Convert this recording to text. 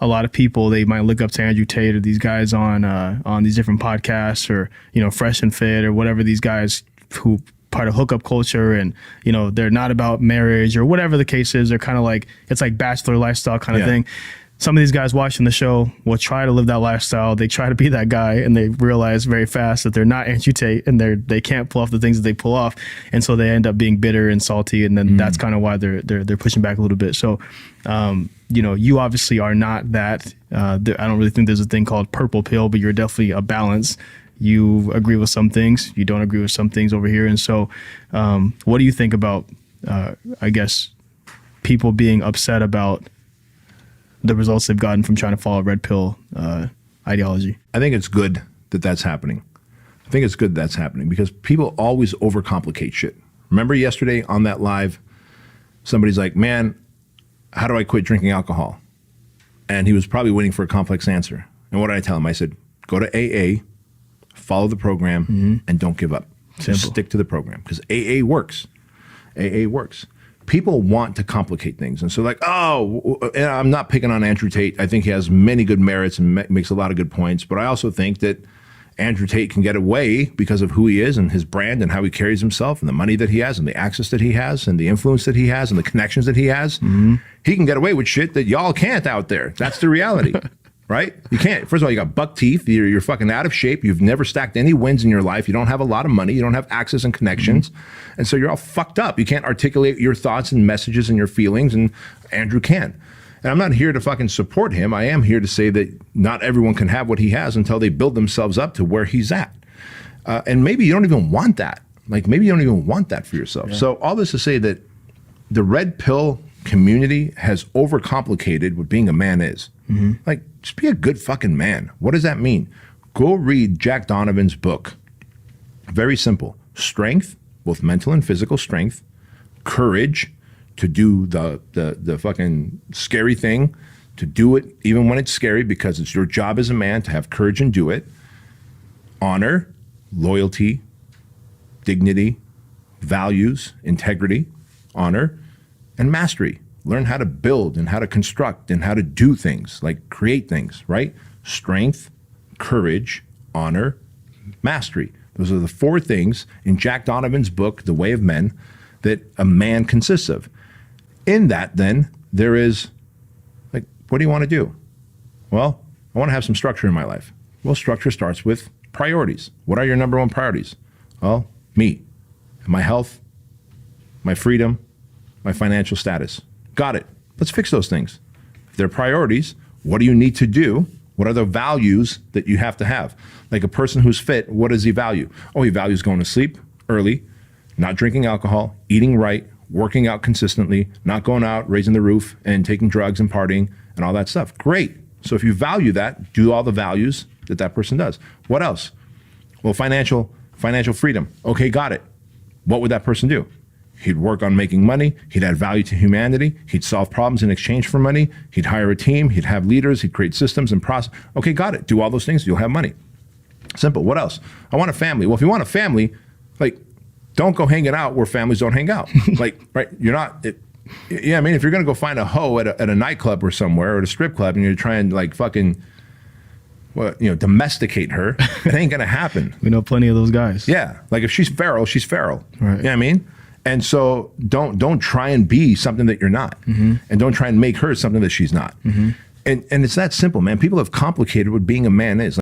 a lot of people, they might look up to Andrew Tate or these guys on these different podcasts, or, you know, Fresh and Fit or whatever, these guys who part of hookup culture, and, you know, they're not about marriage or whatever the case is. They're kind of like, it's like bachelor lifestyle kind of thing. Some of these guys watching the show will try to live that lifestyle. They try to be that guy, and they realize very fast that they're not Andrew Tate, and they can't pull off the things that they pull off, and so they end up being bitter and salty, and then that's kind of why they're pushing back a little bit. So, you know, you obviously are not that. I don't really think there's a thing called purple pill, but you're definitely a balance. You agree with some things, you don't agree with some things over here, and so, what do you think about, I guess, people being upset about the results they've gotten from trying to follow red pill ideology? I think it's good that that's happening. I think it's good that's happening because people always overcomplicate shit. Remember yesterday on that live, somebody's like, man, how do I quit drinking alcohol? And he was probably waiting for a complex answer. And what did I tell him? I said, go to AA, follow the program, and don't give up. Just stick to the program because AA works. AA works. People want to complicate things. And so like, oh, and I'm not picking on Andrew Tate. I think he has many good merits and makes a lot of good points. But I also think that Andrew Tate can get away because of who he is and his brand and how he carries himself and the money that he has and the access that he has and the influence that he has and the connections that he has. He can get away with shit that y'all can't out there. That's the reality. Right? You can't. First of all, you got buck teeth. You're fucking out of shape. You've never stacked any wins in your life. You don't have a lot of money. You don't have access and connections. And so you're all fucked up. You can't articulate your thoughts and messages and your feelings, and Andrew can. And I'm not here to fucking support him. I am here to say that not everyone can have what he has until they build themselves up to where he's at. And maybe you don't even want that. Like, maybe you don't even want that for yourself. So all this to say that the red pill community has overcomplicated what being a man is. Like, just be a good fucking man. What does that mean? Go read Jack Donovan's book. Very simple. Strength, both mental and physical strength, courage to do the fucking scary thing, to do it even when it's scary because it's your job as a man to have courage and do it. Honor, loyalty, dignity, values, integrity, honor, and mastery. Learn how to build and how to construct and how to do things, like create things, right? Strength, courage, honor, mastery. Those are the four things in Jack Donovan's book, The Way of Men, that a man consists of. In that, then, there is, like, what do you want to do? Well, I want to have some structure in my life. Well, structure starts with priorities. What are your number one priorities? Well, me, my health, my freedom, my financial status. Got it. Let's fix those things. If they're priorities, what do you need to do? What are the values that you have to have? Like a person who's fit, what does he value? Oh, he values going to sleep early, not drinking alcohol, eating right, working out consistently, not going out, raising the roof, and taking drugs and partying and all that stuff. Great. So if you value that, do all the values that that person does. What else? Well, financial freedom. Okay, got it. What would that person do? He'd work on making money. He'd add value to humanity. He'd solve problems in exchange for money. He'd hire a team. He'd have leaders. He'd create systems and process. Okay, got it. Do all those things. You'll have money. Simple. What else? I want a family. Well, if you want a family, like, don't go hanging out where families don't hang out. Like, right? You're not. Yeah, I mean, if you're gonna go find a hoe at a nightclub or somewhere or at a strip club, and you're trying to like fucking, well, you know, domesticate her, it ain't gonna happen. We know plenty of those guys. Yeah, like if she's feral, she's feral. Right. You know what I mean? And so don't try and be something that you're not. And don't try and make her something that she's not. And it's that simple, man. People have complicated what being a man is.